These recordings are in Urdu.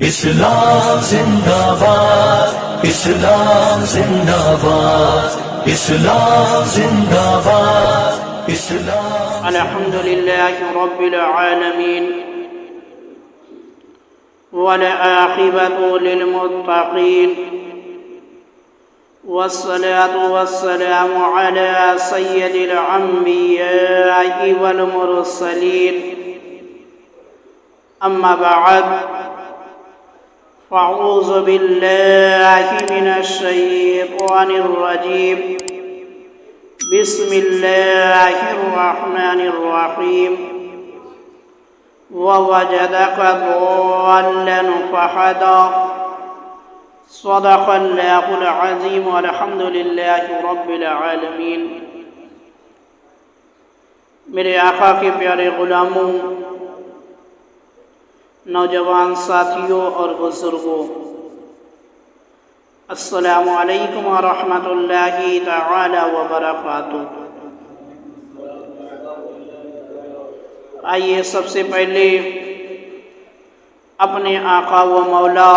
اسلام زندہ باد، اسلام زندہ باد، اسلام زندہ باد، اسلام۔ الحمد للہ رب العالمین والعاقبۃ للمتقین والصلاة والسلام علی سید الانبیاء والمرسلین، اما بعد فاعوذ باللہ من الشیطان الرجیم، بسم اللہ الرحمن الرحیم۔ ووجدک ضالا فہدی، صدق اللہ العظیم، والحمد للہ رب العالمین۔ میرے آقا کے پیارے غلاموں، نوجوان ساتھیوں اور بزرگوں، السلام علیکم ورحمۃ اللہ تعالی وبرکاتہ۔ آئیے سب سے پہلے اپنے آقا و مولا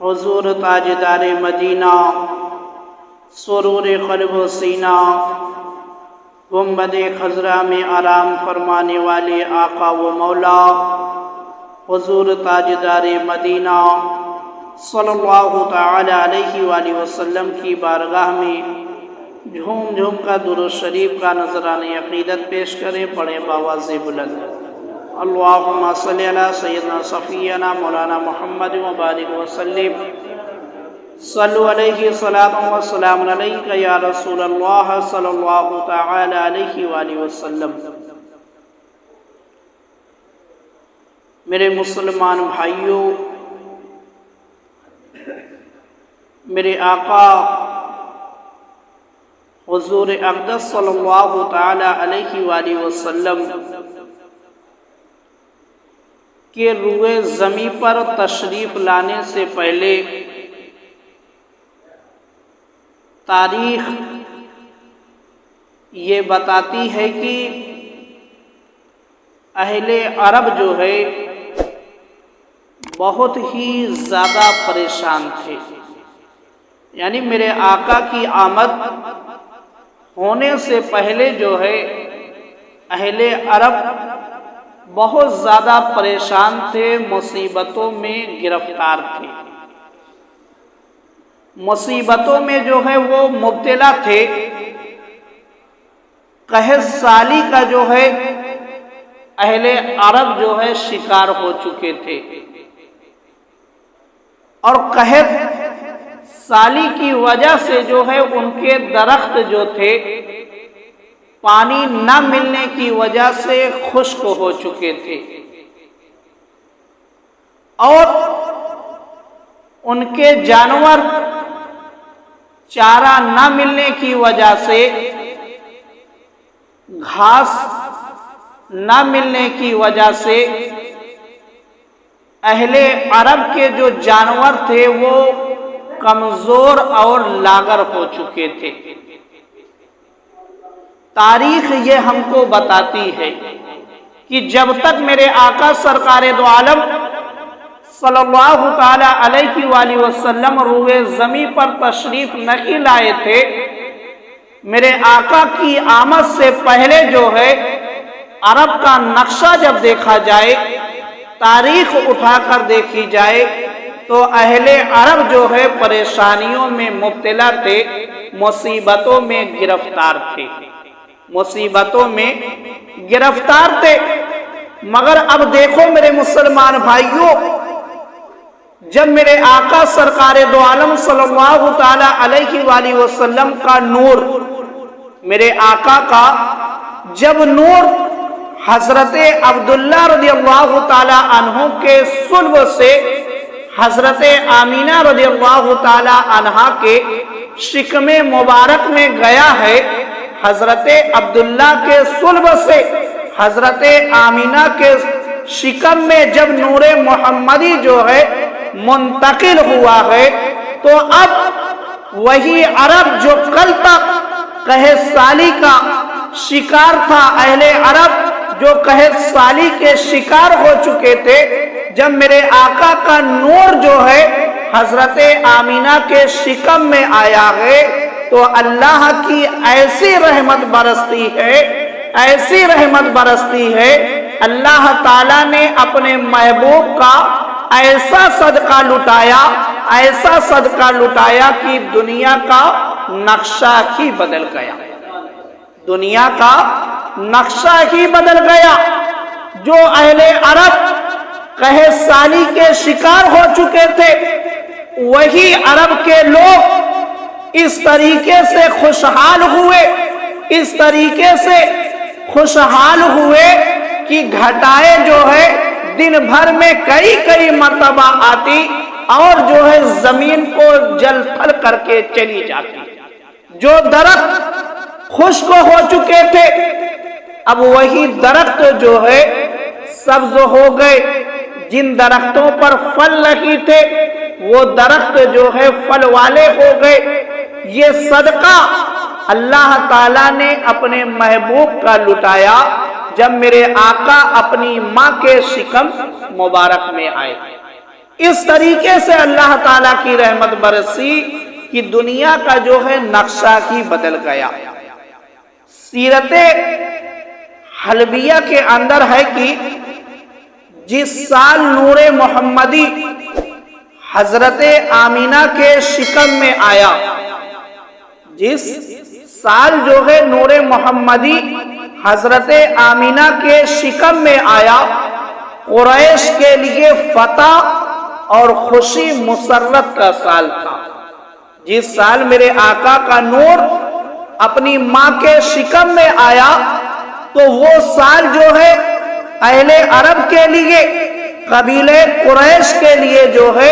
حضور تاجدار مدینہ، سرور قلب و سینہ، گنبد خضرا میں آرام فرمانے والے آقا و مولا حضور تاجدار مدینہ صلی اللہ تعالی علیہ وآلہ وسلم کی بارگاہ میں جھوم جھوم کا درود شریف کا نذرانہ عقیدت پیش کریں، پڑھیں باواز بلند، اللہم صلی علی سیدنا صفینا مولانا محمد وبارک وسلم، صلو علیہ صلاۃ و سلام علیک یا رسول اللہ صلی اللہ تعالی علیہ وآلہ وسلم۔ میرے مسلمان بھائیوں، میرے آقا حضور اقدس صلی اللہ تعالی علیہ وآلہ وسلم کے روئے زمین پر تشریف لانے سے پہلے تاریخ یہ بتاتی ہے کہ اہل عرب جو ہے بہت ہی زیادہ پریشان تھے، یعنی میرے آقا کی آمد ہونے سے پہلے جو ہے اہل عرب بہت زیادہ پریشان تھے، مصیبتوں میں گرفتار تھے، مصیبتوں میں جو ہے وہ مبتلا تھے۔ قحط سالی کا جو ہے اہل عرب جو ہے شکار ہو چکے تھے، اور قحط سالی کی وجہ سے جو ہے ان کے درخت جو تھے پانی نہ ملنے کی وجہ سے خشک ہو چکے تھے، اور ان کے جانور چارہ نہ ملنے کی وجہ سے، گھاس نہ ملنے کی وجہ سے اہل عرب کے جو جانور تھے وہ کمزور اور لاغر ہو چکے تھے۔ تاریخ یہ ہم کو بتاتی ہے کہ جب تک میرے آقا سرکار دو عالم صلی اللہ تعالی علیہ وآلہ وسلم روئے زمین پر تشریف نہیں لائے تھے، میرے آقا کی آمد سے پہلے جو ہے عرب کا نقشہ جب دیکھا جائے، تاریخ اٹھا کر دیکھی جائے، تو اہل عرب جو ہے پریشانیوں میں مبتلا تھے، مصیبتوں میں گرفتار تھے، مصیبتوں میں گرفتار تھے۔ مگر اب دیکھو میرے مسلمان بھائیوں، جب میرے آقا سرکار دو عالم صلی اللہ تعالی علیہ وآلہ وسلم کا نور، میرے آقا کا جب نور حضرت عبداللہ رضی اللہ تعالی عنہ کے صلب سے حضرت آمینہ رضی اللہ تعالی عنہ کے شکم مبارک میں گیا ہے، حضرت عبداللہ کے صلب سے حضرت آمینہ کے شکم میں جب نور محمدی جو ہے منتقل ہوا ہے، تو اب وہی عرب جو کل تک قحط سالی کا شکار تھا، اہل عرب جو قحط سالی کے شکار ہو چکے تھے، جب میرے آقا کا نور جو ہے حضرت آمینہ کے شکم میں آیا ہے تو اللہ کی ایسی رحمت برستی ہے، ایسی رحمت برستی ہے، اللہ تعالیٰ نے اپنے محبوب کا ایسا صدقہ لٹایا، ایسا صدقہ لٹایا کہ دنیا کا نقشہ ہی بدل گیا، دنیا کا نقشہ ہی بدل گیا۔ جو اہل عرب قحط سالی کے شکار ہو چکے تھے، وہی عرب کے لوگ اس طریقے سے خوشحال ہوئے، اس طریقے سے خوشحال ہوئے کہ گھٹائیں جو ہے دن بھر میں کئی مرتبہ آتی اور جو ہے زمین کو جل تھل کر کے چلی جاتی۔ جو درخت خشک ہو چکے تھے، اب وہی درخت جو ہے سبز ہو گئے۔ جن درختوں پر پھل نہیں تھے وہ درخت جو ہے پھل والے ہو گئے۔ یہ صدقہ اللہ تعالیٰ نے اپنے محبوب کا لٹایا جب میرے آقا اپنی ماں کے شکم مبارک میں آئے۔ اس طریقے سے اللہ تعالیٰ کی رحمت برسی کہ دنیا کا جو ہے نقشہ ہی بدل گیا۔ سیرت حلبیہ کے اندر ہے کہ جس سال نور محمدی حضرت آمینہ کے شکم میں آیا، جس سال جو ہے نور محمدی حضرت آمینہ کے شکم میں آیا، قریش کے لیے فتح اور خوشی مسرت کا سال تھا۔ جس سال میرے آقا کا نور اپنی ماں کے شکم میں آیا تو وہ سال جو ہے اہل عرب کے لیے، قبیلے قریش کے لیے جو ہے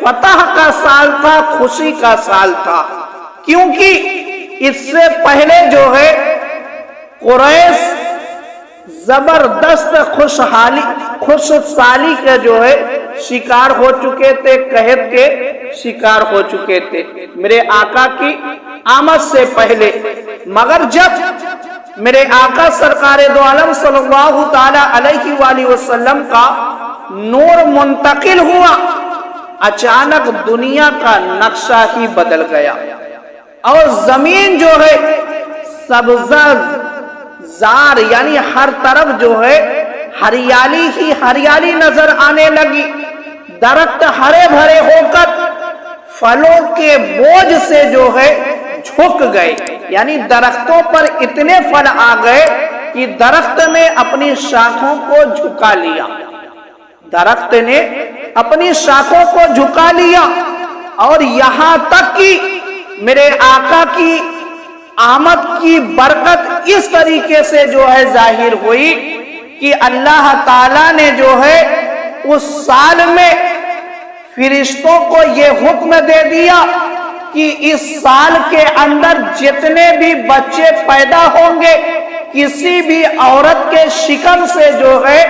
فتح کا سال تھا، خوشی کا سال تھا، کیونکہ اس سے پہلے جو ہے قریش زبردست خوش سالی کے جو ہے شکار ہو چکے تھے، قحط کے شکار ہو چکے تھے میرے آقا کی آمد سے پہلے۔ مگر جب میرے آقا سرکار دو عالم صلی اللہ تعالی علیہ وآلہ وسلم کا نور منتقل ہوا، اچانک دنیا کا نقشہ ہی بدل گیا اور زمین جو ہے سبزہ زار یعنی ہر طرف جو ہے ہریالی ہی ہریالی نظر آنے لگی۔ درخت ہرے بھرے ہو کر پھلوں کے بوجھ سے جو ہے جھک گئے، یعنی درختوں پر اتنے پھل آ گئے کہ درخت نے اپنی شاخوں کو جھکا لیا، درخت نے اپنی شاخوں کو جھکا لیا، اور یہاں تک کہ میرے آقا کی آمد کی برکت اس طریقے سے جو ہے ظاہر ہوئی کہ اللہ تعالیٰ نے جو ہے اس سال میں فرشتوں کو یہ حکم دے دیا کہ اس سال کے اندر جتنے بھی بچے پیدا ہوں گے، کسی بھی عورت کے شکم سے جو ہے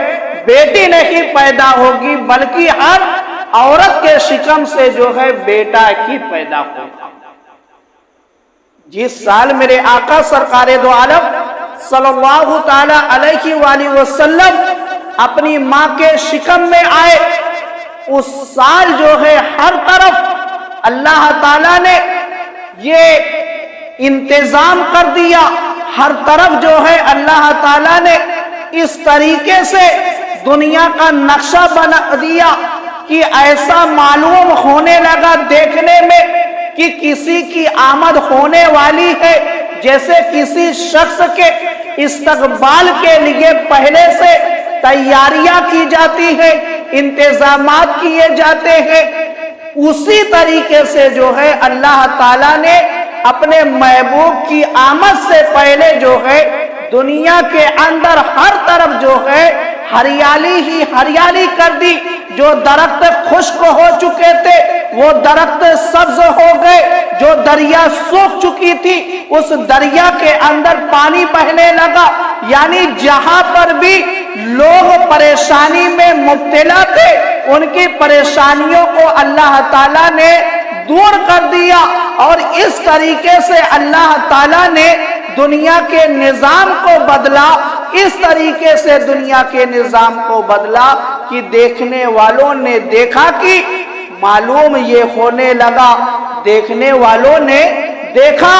بیٹی نہیں پیدا ہوگی، بلکہ ہر عورت کے شکم سے جو ہے بیٹا ہی پیدا ہوگا۔ جس سال میرے آقا سرکار دو عالم صلی اللہ تعالی علیہ وآلہ وسلم اپنی ماں کے شکم میں آئے، اس سال جو ہے ہر طرف اللہ تعالیٰ نے یہ انتظام کر دیا، ہر طرف جو ہے اللہ تعالیٰ نے اس طریقے سے دنیا کا نقشہ بنا دیا کہ ایسا معلوم ہونے لگا دیکھنے میں کہ کسی کی آمد ہونے والی ہے، جیسے کسی شخص کے استقبال کے لیے پہلے سے تیاریاں کی جاتی ہیں، انتظامات کیے جاتے ہیں، اسی طریقے سے جو ہے اللہ تعالیٰ نے اپنے محبوب کی آمد سے پہلے جو ہے دنیا کے اندر ہر طرف جو ہے ہریالی ہی ہریالی کر دی۔ جو درخت خشک ہو چکے تھے وہ درخت سبز ہو گئے، جو دریا سوکھ چکی تھی اس دریا کے اندر پانی بہنے لگا، یعنی جہاں پر بھی لوگ پریشانی میں مبتلا تھے ان کی پریشانیوں کو اللہ تعالیٰ نے دور کر دیا، اور اس طریقے سے اللہ تعالیٰ نے دنیا کے نظام کو بدلا اس طریقے سے دنیا کے نظام کو بدلا کہ دیکھنے والوں نے دیکھا کہ معلوم یہ ہونے لگا، دیکھنے والوں نے دیکھا،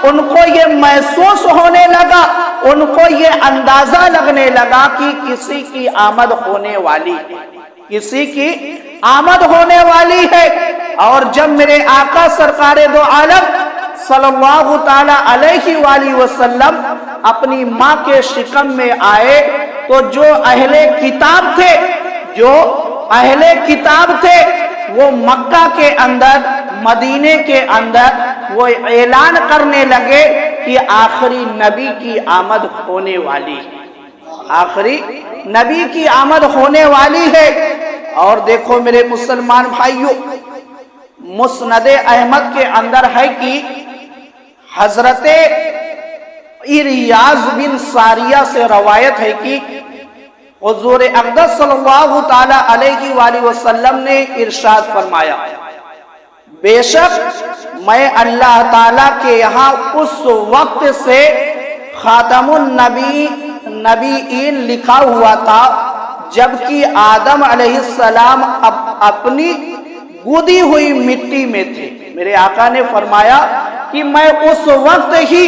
ان کو یہ محسوس ہونے لگا، ان کو یہ اندازہ لگنے لگا کہ کسی کی آمد ہونے والی ہے، کسی کی آمد ہونے والی ہے۔ اور جب میرے آقا سرکار دو عالم صلی اللہ تعالی علیہ وآلہ وسلم اپنی ماں کے شکم میں آئے تو جو اہل کتاب تھے وہ مکہ کے اندر، مدینے کے اندر وہ اعلان کرنے لگے کہ آخری نبی کی آمد ہونے والی ہے، آخری نبی کی آمد ہونے والی ہے۔ اور دیکھو میرے مسلمان بھائیوں، مسند احمد کے اندر ہے کہ حضرت اریاض بن ساریہ سے روایت ہے کہ حضور اقدس صلی اللہ تعالی علیہ وآلہ وسلم نے ارشاد فرمایا، بے شک میں اللہ تعالیٰ کے یہاں اس وقت سے خاتم النبیین لکھا ہوا تھا جبکہ آدم علیہ السلام اپنی گودی ہوئی مٹی میں تھے۔ میرے آقا نے فرمایا کہ میں اس وقت ہی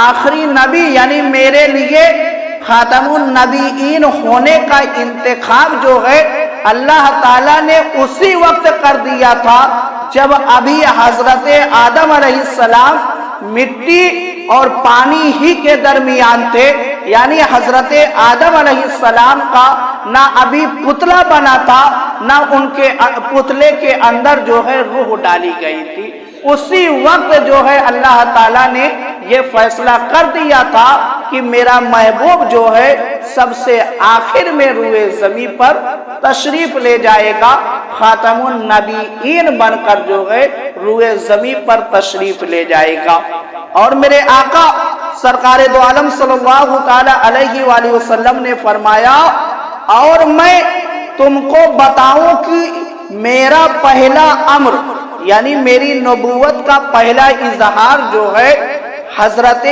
آخری نبی یعنی میرے لیے خاتم النبیین ہونے کا انتخاب جو ہے اللہ تعالیٰ نے اسی وقت کر دیا تھا جب ابھی حضرت آدم علیہ السلام مٹی اور پانی ہی کے درمیان تھے، یعنی حضرت آدم علیہ السلام کا نہ ابھی پتلا بنا تھا، نہ ان کے پتلے کے اندر جو ہے روح ڈالی گئی تھی۔ اسی وقت جو ہے اللہ تعالیٰ نے یہ فیصلہ کر دیا تھا کہ میرا محبوب جو ہے سب سے آخر میں روئے زمین پر تشریف لے جائے گا، خاتم النبیین بن کر جو ہے روئے زمین پر تشریف لے جائے گا۔ اور میرے آقا سرکار دو عالم صلی اللہ تعالی علیہ وآلہ وسلم نے فرمایا، اور میں تم کو بتاؤں کہ میرا پہلا امر یعنی میری نبوت کا پہلا اظہار جو ہے حضرت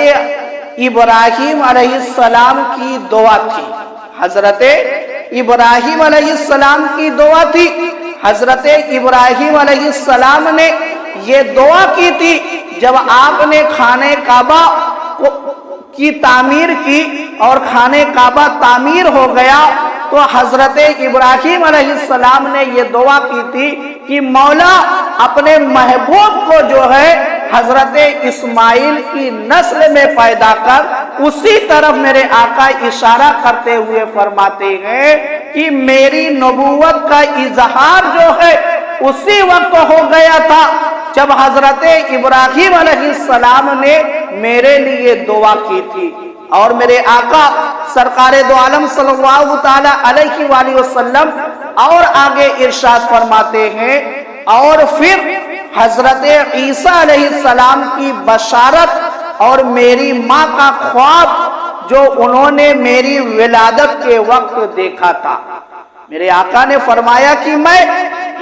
ابراہیم علیہ السلام کی دعا تھی، حضرت ابراہیم علیہ السلام کی دعا تھی۔ حضرت ابراہیم علیہ السلام نے یہ دعا کی تھی جب آپ نے خانہ کعبہ کی تعمیر کی اور خانہ کعبہ تعمیر ہو گیا تو حضرت ابراہیم علیہ السلام نے یہ دعا کی تھی کہ مولا اپنے محبوب کو جو ہے حضرت اسماعیل کی نسل میں پیدا کر۔ اسی طرف میرے آقا اشارہ کرتے ہوئے فرماتے ہیں کہ میری نبوت کا اظہار جو ہے اسی وقت ہو گیا تھا جب حضرت ابراہیم علیہ السلام نے میرے لیے دعا کی تھی۔ اور میرے آقا سرکار دو عالم صلی اللہ تعالی علیہ وآلہ وسلم اور آگے ارشاد فرماتے ہیں، اور پھر حضرت عیسیٰ علیہ السلام کی بشارت اور میری ماں کا خواب جو انہوں نے میری ولادت کے وقت دیکھا تھا۔ میرے آقا نے فرمایا کہ میں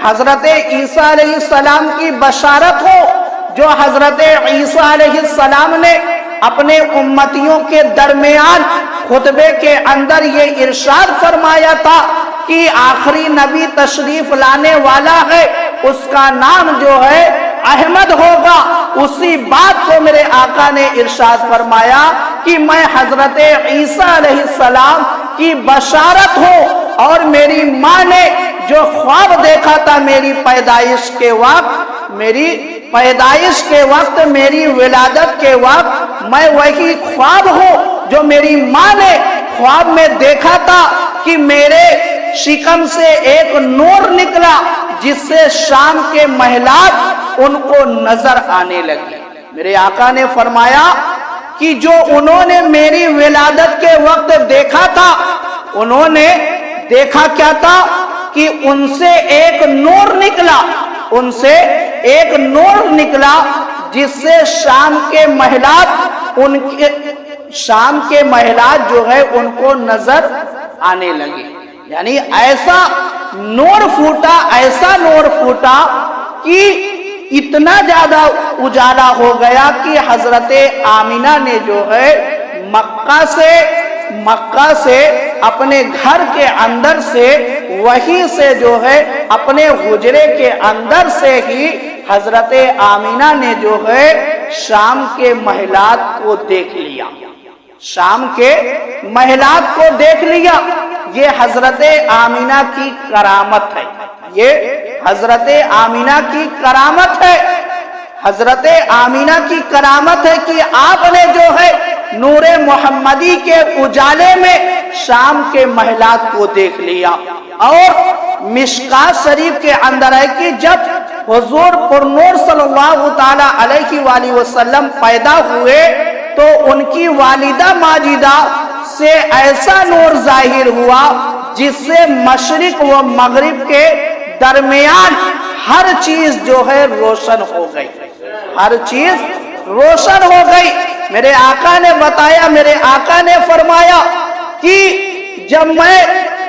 حضرت عیسیٰ علیہ السلام کی بشارت ہوں جو حضرت عیسیٰ علیہ السلام نے اپنے امتیوں کے درمیان خطبے کے اندر یہ ارشاد فرمایا تھا کہ آخری نبی تشریف لانے والا ہے، اس کا نام جو ہے احمد ہوگا۔ اسی بات کو میرے آقا نے ارشاد فرمایا کہ میں حضرت عیسیٰ علیہ السلام کی بشارت ہوں، اور میری ماں نے جو خواب دیکھا تھا میری پیدائش کے وقت، میری ولادت کے وقت، میں وہی خواب ہوں جو میری ماں نے خواب میں دیکھا تھا کہ میرے شکم سے ایک نور نکلا جس سے شام کے محلات ان کو نظر آنے لگے۔ میرے آقا نے فرمایا کہ جو انہوں نے میری ولادت کے وقت دیکھا تھا، انہوں نے دیکھا کیا تھا کہ ان سے ایک نور نکلا، ان سے ایک نور نکلا جس سے شام کے محلات جو ہے ان کو نظر آنے لگے۔ یعنی ایسا نور پھوٹا کہ اتنا زیادہ اجالا ہو گیا کہ حضرت آمینہ نے جو ہے مکہ سے مکہ سے اپنے گھر کے اندر سے وہیں سے جو ہے اپنے حجرے کے اندر سے ہی حضرت آمینہ نے جو ہے شام کے محلات کو دیکھ لیا، شام کے محلات کو دیکھ لیا۔ یہ حضرت آمینہ کی کرامت ہے، یہ حضرت آمینہ کی کرامت ہے، حضرت آمینہ کی کرامت ہے کہ آپ نے جو ہے نور محمدی کے اجالے میں شام کے محلات کو دیکھ لیا۔ اور مشکات شریف کے اندر ہے کہ جب حضور پرنور صلی اللہ تعالی علیہ وآلہ وسلم پیدا ہوئے تو ان کی والدہ ماجدہ سے ایسا نور ظاہر ہوا جس سے مشرق و مغرب کے درمیان ہر چیز جو ہے روشن ہو گئی، ہر چیز روشن ہو گئی۔ میرے آقا نے بتایا، میرے آقا نے فرمایا کہ جب میں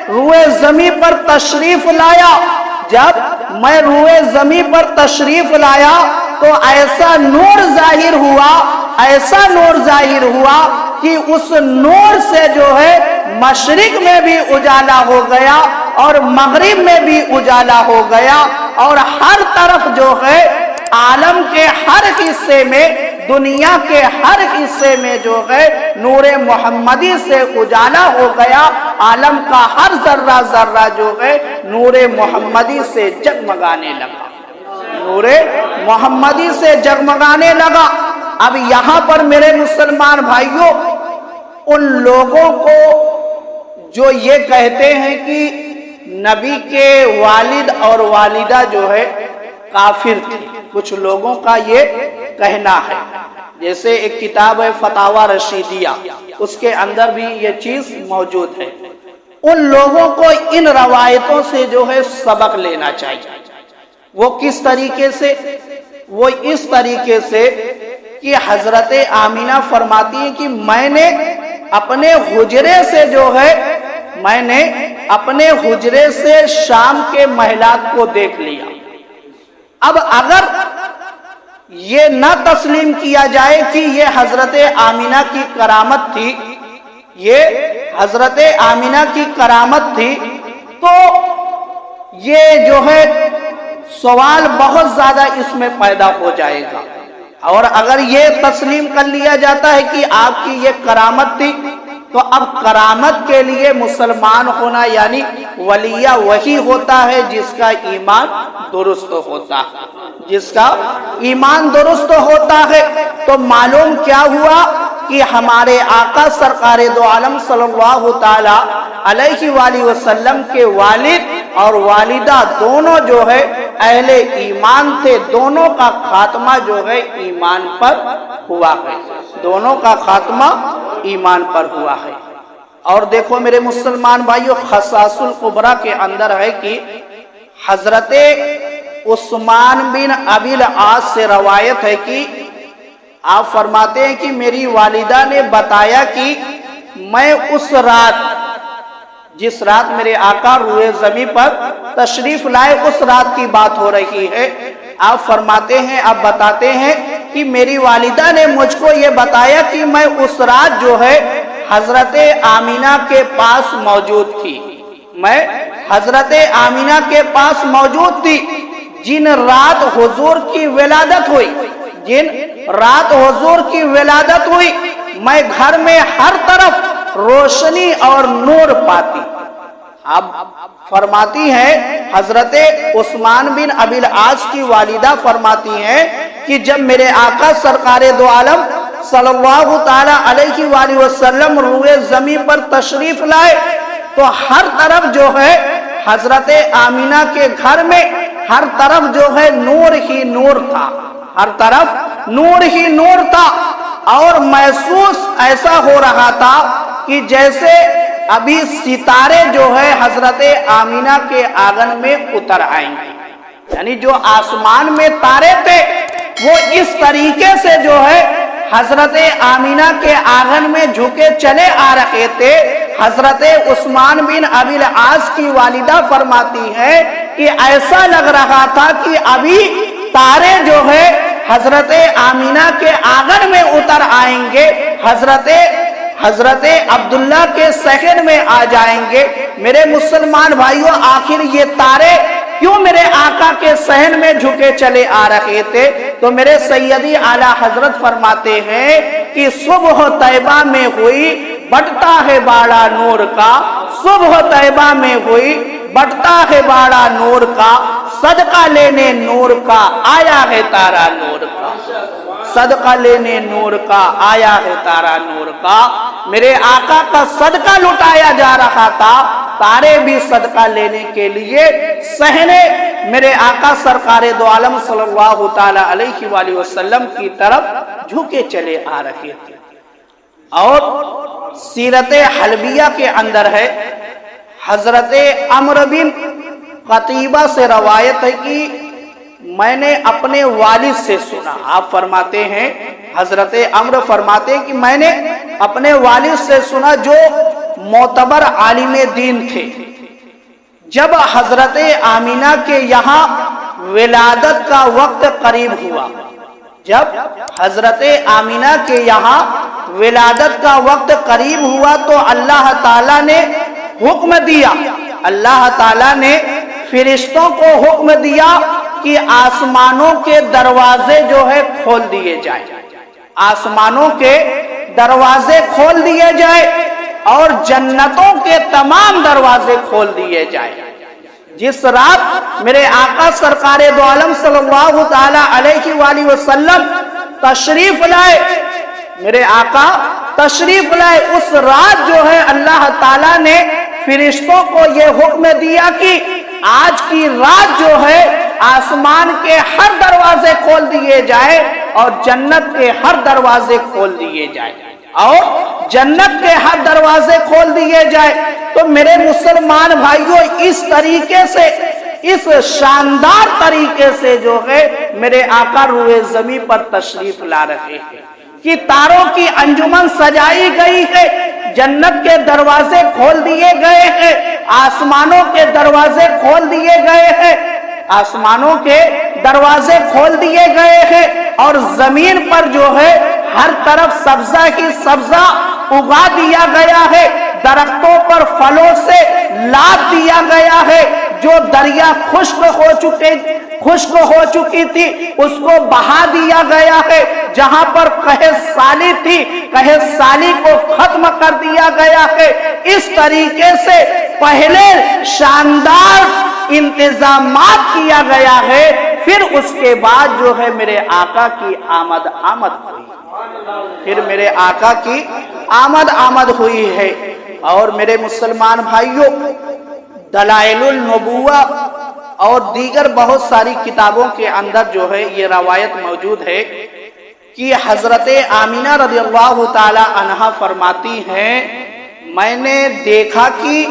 روئے زمین پر تشریف لایا، جب میں روئے زمین پر تشریف لایا تو ایسا نور ظاہر ہوا، ایسا نور ظاہر ہوا کہ اس نور سے جو ہے مشرق میں بھی اجالا ہو گیا اور مغرب میں بھی اجالا ہو گیا، اور ہر طرف جو ہے عالم کے ہر حصے میں، دنیا کے ہر حصے میں جو ہے نور محمدی سے اجالا ہو گیا۔ عالم کا ہر ذرہ ذرہ جو ہے نور محمدی سے جگمگانے لگا، نور محمدی سے جگمگانے لگا۔ اب یہاں پر میرے مسلمان بھائیوں، ان لوگوں کو جو یہ کہتے ہیں کہ نبی کے والد اور والدہ جو ہے کافر تھے، کچھ لوگوں کا یہ کہنا ہے، جیسے ایک کتاب ہے فتاوی رشیدیہ، اس کے اندر بھی یہ چیز موجود ہے۔ ان لوگوں کو ان روایتوں سے جو ہے سبق لینا چاہیے۔ وہ کس طریقے سے؟ وہ اس طریقے سے کہ حضرت آمینہ فرماتی ہیں کہ میں نے اپنے حجرے سے جو ہے، میں نے اپنے حجرے سے شام کے محلات کو دیکھ لیا۔ اب اگر یہ نہ تسلیم کیا جائے کہ یہ حضرت آمینہ کی کرامت تھی، یہ حضرت آمینہ کی کرامت تھی، تو یہ جو ہے سوال بہت زیادہ اس میں پیدا ہو جائے گا۔ اور اگر یہ تسلیم کر لیا جاتا ہے کہ آپ کی یہ کرامت تھی، تو اب کرامت کے لیے مسلمان ہونا یعنی ولیہ وہی ہوتا ہے جس کا ایمان درست ہوتا ہے، جس کا ایمان درست ہوتا ہے۔ تو معلوم کیا ہوا کہ ہمارے آقا سرکار دو عالم صلی اللہ تعالی علیہ وآلہ وسلم کے والد اور والدہ دونوں جو ہے اہل ایمان تھے، دونوں کا خاتمہ جو ہے ایمان پر ہوا ہے، دونوں کا خاتمہ ایمان پر ہوا ہے۔ اور دیکھو میرے مسلمان بھائیو، خصائص الکبریٰ کے اندر ہے کہ حضرت عثمان بن ابی العاص سے روایت ہے کہ آپ فرماتے ہیں کہ میری والدہ نے بتایا کہ میں اس رات، جس رات میرے آقا روئے زمین پر تشریف لائے، اس رات کی بات ہو رہی ہے۔ آپ فرماتے ہیں، آپ بتاتے ہیں کہ میری والدہ نے مجھ کو یہ بتایا کہ میں اس رات جو ہے حضرت آمینہ کے پاس موجود تھی، میں حضرت آمینہ کے پاس موجود تھی جن رات حضور کی ولادت ہوئی، جن رات حضور کی ولادت ہوئی، میں گھر میں ہر طرف روشنی اور نور پاتی۔ اب فرماتی ہیں حضرت عثمان بن ابی العاص کی والدہ فرماتی ہیں کہ جب میرے آقا سرکار دو عالم صلی اللہ تعالی علیہ وآلہ وسلم روئے زمین پر تشریف لائے تو ہر طرف جو ہے حضرت آمینہ کے گھر میں ہر طرف جو ہے نور ہی نور تھا، ہر طرف نور ہی نور تھا، اور محسوس ایسا ہو رہا تھا کہ جیسے ابھی ستارے جو ہے حضرت آمینہ کے آنگن میں اتر آئیں گے، یعنی جو آسمان میں تارے تھے وہ اس طریقے سے جو ہے حضرت آمینہ کے آنگن میں جھکے چلے آ رہے تھے۔ حضرت عثمان بن ابی العاص کی والدہ فرماتی ہے کہ ایسا لگ رہا تھا کہ ابھی تارے جو ہے حضرت آمینہ کے آنگن میں اتر آئیں گے۔ حضرت حضرت عبداللہ کے صحن میں آ جائیں گے۔ میرے مسلمان بھائیوں، آخر یہ تارے کیوں میرے آقا کے صحن میں جھکے چلے آ رہے تھے؟ تو میرے سیدی اعلیٰ حضرت فرماتے ہیں کہ صبح طیبہ میں ہوئی بٹتا ہے باڑا نور کا، صبح طیبہ میں ہوئی بٹتا ہے باڑا نور کا، صدقہ لینے نور کا آیا ہے تارا نور کا، صدقہ لینے نور کا آیا ہے تارا نور کا۔ میرے آقا کا صدقہ لٹایا جا رہا تھا، تارے بھی صدقہ لینے کے لیے صحنے میرے آقا سرکار دو عالم صلی اللہ تعالی علیہ وآلہ وسلم کی طرف جھکے چلے آ رہے تھے۔ اور سیرت حلبیہ کے اندر ہے، حضرت عمرو بن قتیبہ سے روایت ہے کہ میں نے اپنے والد سے سنا، آپ فرماتے ہیں، حضرت عمرو فرماتے ہیں کہ میں نے اپنے والد سے سنا جو معتبر عالم دین تھے، جب حضرت آمینہ کے یہاں ولادت کا وقت قریب ہوا، جب حضرت آمینہ کے یہاں ولادت کا وقت قریب ہوا تو اللہ تعالیٰ نے حکم دیا، اللہ تعالیٰ نے فرشتوں کو حکم دیا کہ آسمانوں کے دروازے جو ہے کھول دیے جائیں، آسمانوں کے دروازے کھول دیے جائیں اور جنتوں کے تمام دروازے کھول دیے جائیں۔ جس رات میرے آقا سرکار دو عالم صلی اللہ تعالی علیہ وآلہ وسلم تشریف لائے، میرے آقا تشریف لائے، اس رات جو ہے اللہ تعالیٰ نے فرشتوں کو یہ حکم دیا کہ آج کی رات جو ہے آسمان کے ہر دروازے کھول دیے جائے اور جنت کے ہر دروازے کھول دیے جائے، اور جنت کے ہر دروازے کھول دیے جائے۔ تو میرے مسلمان بھائیوں، اس طریقے سے، اس شاندار طریقے سے جو ہے میرے آقا روئے زمین پر تشریف لا رہے ہیں کہ تاروں کی انجمن سجائی گئی ہے، جنت کے دروازے کھول دیے گئے ہیں، آسمانوں کے دروازے کھول دیے گئے ہیں، آسمانوں کے دروازے کھول دیے گئے ہیں، اور زمین پر جو ہے ہر طرف سبزہ ہی سبزہ اگا دیا گیا ہے، درختوں پر پھلوں سے لاد دیا گیا ہے، جو دریا خشک ہو چکی تھی اس کو بہا دیا گیا ہے، جہاں پر قحط سالی تھی قحط سالی کو ختم کر دیا گیا ہے۔ اس طریقے سے پہلے شاندار انتظامات کیا گیا ہے، پھر اس کے بعد جو ہے میرے آقا کی آمد ہوئی، پھر میرے آقا کی آمد ہوئی ہے۔ اور میرے مسلمان بھائیوں، دلائل النبوہ اور دیگر بہت ساری کتابوں کے اندر جو ہے یہ روایت موجود ہے کہ حضرت آمینہ رضی اللہ تعالی عنہا فرماتی ہیں، میں نے دیکھا کہ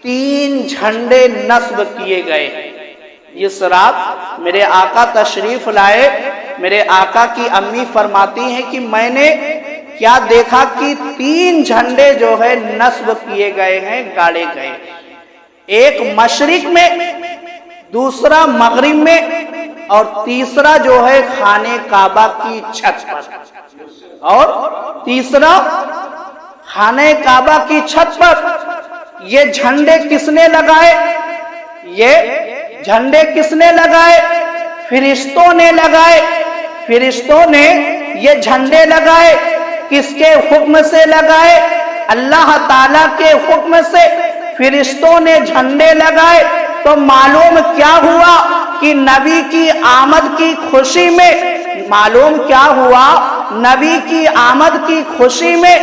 3 جھنڈے نصب کیے گئے۔ اس رات میرے آقا تشریف لائے، میرے آقا کی امی فرماتی ہیں کہ میں نے کیا دیکھا کہ 3 جھنڈے جو ہے نصب کیے گئے ہیں، گاڑے گئے، ایک مشرق میں، دوسرا مغرب میں، اور تیسرا جو ہے خانہ کعبہ کی چھت پر، اور تیسرا خانہ کعبہ کی چھت پر۔ یہ جھنڈے کس نے لگائے؟ یہ جھنڈے کس نے لگائے؟ فرشتوں نے لگائے، فرشتوں نے یہ جھنڈے لگائے۔ کس کے حکم سے لگائے؟ اللہ تعالیٰ کے حکم سے فرشتوں نے جھنڈے لگائے۔ تو معلوم کیا ہوا کہ نبی کی آمد کی خوشی میں، معلوم کیا ہوا نبی کی آمد کی خوشی میں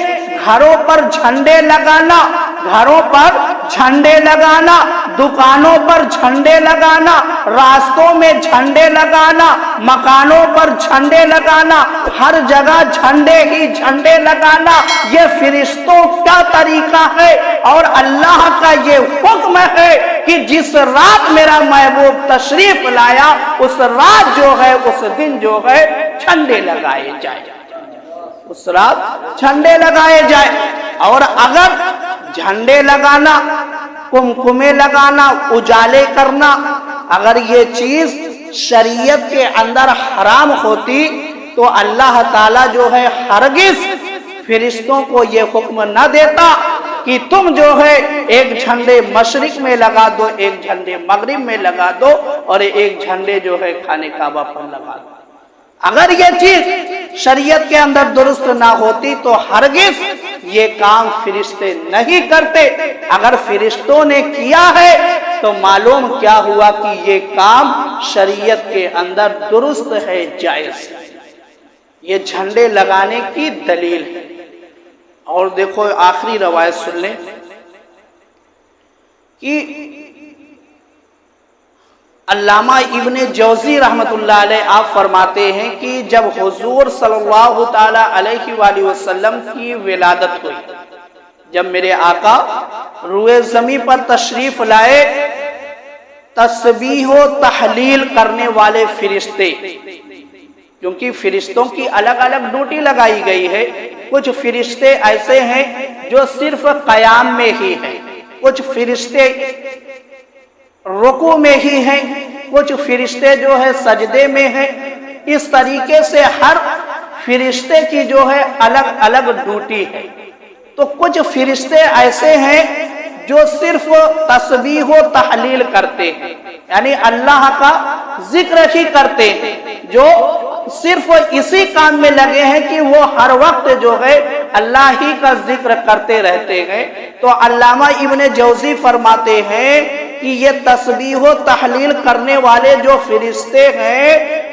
گھروں پر جھنڈے لگانا، گھروں پر جھنڈے لگانا، دکانوں پر جھنڈے لگانا، راستوں میں جھنڈے لگانا، مکانوں پر جھنڈے لگانا، ہر جگہ جھنڈے ہی جھنڈے لگانا، یہ فرشتوں کا طریقہ ہے اور اللہ کا یہ حکم ہے کہ جس رات میرا محبوب تشریف لایا اس رات جو ہے، اس دن جو ہے جھنڈے لگائے جائیں، اس رات جھنڈے لگائے جائیں۔ اور اگر جھنڈے لگانا، کمکمے لگانا، اجالے کرنا، اگر یہ چیز شریعت کے اندر حرام ہوتی تو اللہ تعالیٰ جو ہے ہرگز فرشتوں کو یہ حکم نہ دیتا کہ تم جو ہے ایک جھنڈے مشرق میں لگا دو، ایک جھنڈے مغرب میں لگا دو، اور ایک جھنڈے جو ہے خانہ کعبہ پر لگا دو۔ اگر یہ چیز شریعت کے اندر درست نہ ہوتی تو ہرگز یہ کام فرشتے نہیں کرتے۔ اگر فرشتوں نے کیا ہے تو معلوم کیا ہوا کہ یہ کام شریعت کے اندر درست ہے، جائز ہے۔ یہ جھنڈے لگانے کی دلیل ہے۔ اور دیکھو آخری روایت سن لیں کہ علامہ ابن جوزی رحمت اللہ علیہ آپ فرماتے ہیں کہ جب حضور صلی اللہ تعالی علیہ وآلہ وسلم کی ولادت ہوئی، جب میرے آقا روئے زمین پر تشریف لائے، تسبیح و تحلیل کرنے والے فرشتے، کیونکہ فرشتوں کی الگ الگ ڈیوٹی لگائی گئی ہے، کچھ فرشتے ایسے ہیں جو صرف قیام میں ہی ہیں، کچھ فرشتے رکوع میں ہی ہیں، کچھ فرشتے جو ہے سجدے میں ہیں۔ اس طریقے سے ہر فرشتے کی جو ہے الگ الگ ڈیوٹی ہے۔ تو کچھ فرشتے ایسے ہیں جو صرف تسبیح و تحلیل کرتے ہیں، یعنی اللہ کا ذکر ہی کرتے ہیں، جو صرف اسی کام میں لگے ہیں کہ وہ ہر وقت جو ہے اللہ ہی کا ذکر کرتے رہتے ہیں۔ تو علامہ ابن جوزی فرماتے ہیں کہ یہ تسبیح و تحلیل کرنے والے جو فرشتے ہیں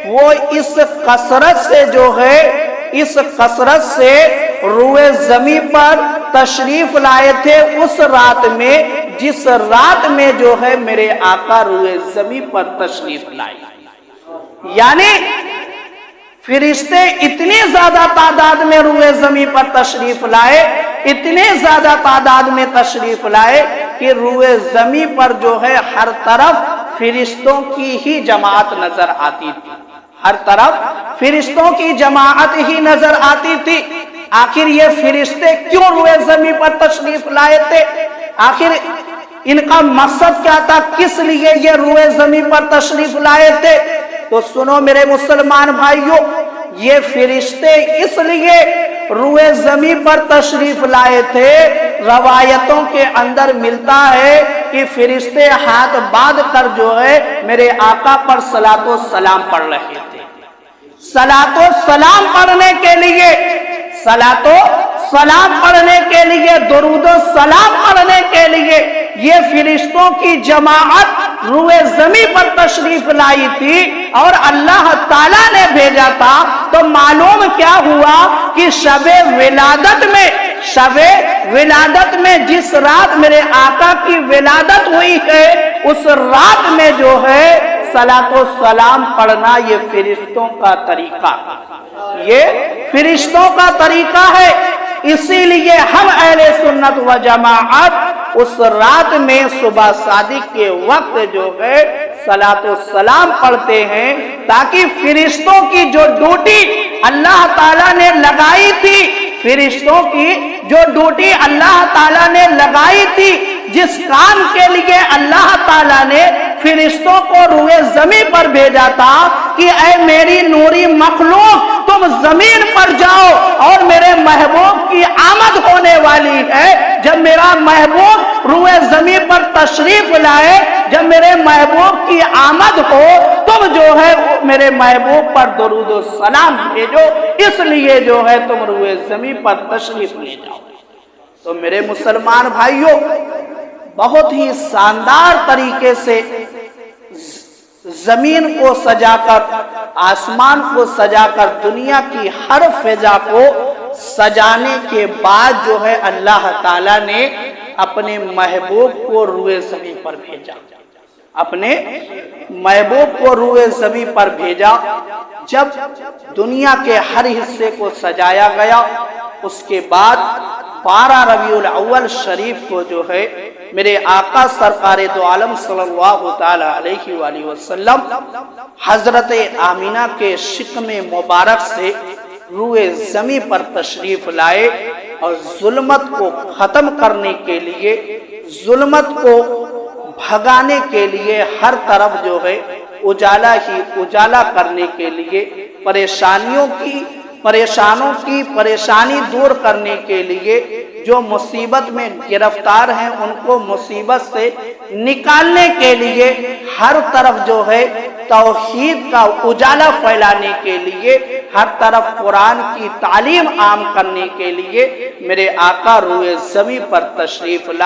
وہ اس کثرت سے روئے زمین پر تشریف لائے تھے اس رات میں، جس رات میں جو ہے میرے آقا روئے زمین پر تشریف لائے۔ یعنی فرشتے اتنی زیادہ تعداد میں روئے زمین پر تشریف لائے، اتنے زیادہ تعداد میں تشریف لائے کہ روئے زمین پر جو ہے ہر طرف فرشتوں کی ہی جماعت نظر آتی تھی، ہر طرف فرشتوں کی جماعت ہی نظر آتی تھی۔ آخر یہ فرشتے کیوں روئے زمین پر تشریف لائے تھے؟ آخر ان کا مقصد کیا تھا؟ کس لیے یہ روئے زمین پر تشریف لائے تھے؟ تو سنو میرے مسلمان بھائیوں، یہ فرشتے اس لیے روئے زمین پر تشریف لائے تھے، روایتوں کے اندر ملتا ہے کہ فرشتے ہاتھ باندھ کر جو ہے میرے آقا پر صلاۃ و سلام پڑھ رہے تھے۔ صلاۃ و سلام پڑھنے کے لیے، صلاۃ و سلام پڑھنے کے لیے، درود و سلام پڑھنے کے لیے یہ فرشتوں کی جماعت روئے زمین پر تشریف لائی تھی اور اللہ تعالیٰ نے بھیجا تھا۔ تو معلوم کیا ہوا کہ شب ولادت میں جس رات میرے آقا کی ولادت ہوئی ہے، اس رات میں جو ہے صلاۃ و سلام پڑھنا یہ فرشتوں کا طریقہ، یہ فرشتوں کا طریقہ ہے۔ اسی لیے ہم اہل سنت و جماعت اس رات میں صبح صادق کے وقت جو ہے صلاۃ و سلام پڑھتے ہیں، تاکہ فرشتوں کی جو ڈیوٹی اللہ تعالیٰ نے لگائی تھی، فرشتوں کی جو ڈیوٹی اللہ تعالیٰ نے لگائی تھی، جس کام کے لیے اللہ تعالیٰ نے فرشتوں کو روئے زمین پر بھیجا تھا کہ اے میری نوری مخلوق تم زمین پر جاؤ اور میرے محبوب کی آمد ہونے والی ہے۔ جب میرا محبوب روئے زمین پر تشریف لائے، جب میرے محبوب کی آمد ہو، تم جو ہے میرے محبوب پر درود و سلام بھیجو، اس لیے جو ہے تم روئے زمین پر تشریف لے جاؤ۔ تو میرے مسلمان بھائیوں، بہت ہی شاندار طریقے سے زمین کو سجا کر، آسمان کو سجا کر، دنیا کی ہر فضا کو سجانے کے بعد جو ہے اللہ تعالیٰ نے اپنے محبوب کو روئے زمین پر بھیجا، اپنے محبوب کو روئے زمین پر بھیجا۔ جب دنیا کے ہر حصے کو سجایا گیا، اس کے بعد 12 ربیع الاول شریف کو جو ہے میرے آقا سرکار دو عالم صلی اللہ تعالی علیہ وآلہ وسلم حضرت آمینہ کے شکم مبارک سے روئے زمین پر تشریف لائے، اور ظلمت کو ختم کرنے کے لیے، ظلمت کو بھگانے کے لیے، ہر طرف جو ہے اجالا ہی اجالا کرنے کے لیے، پریشانیوں کی پریشانوں کی پریشانی دور کرنے کے لیے، جو مصیبت میں گرفتار ہیں ان کو مصیبت سے نکالنے کے لیے، ہر طرف جو ہے توحید کا اجالا پھیلانے کے لیے، ہر طرف قرآن کی تعلیم عام کرنے کے لیے میرے آقا روئے زمین پر تشریف لائے۔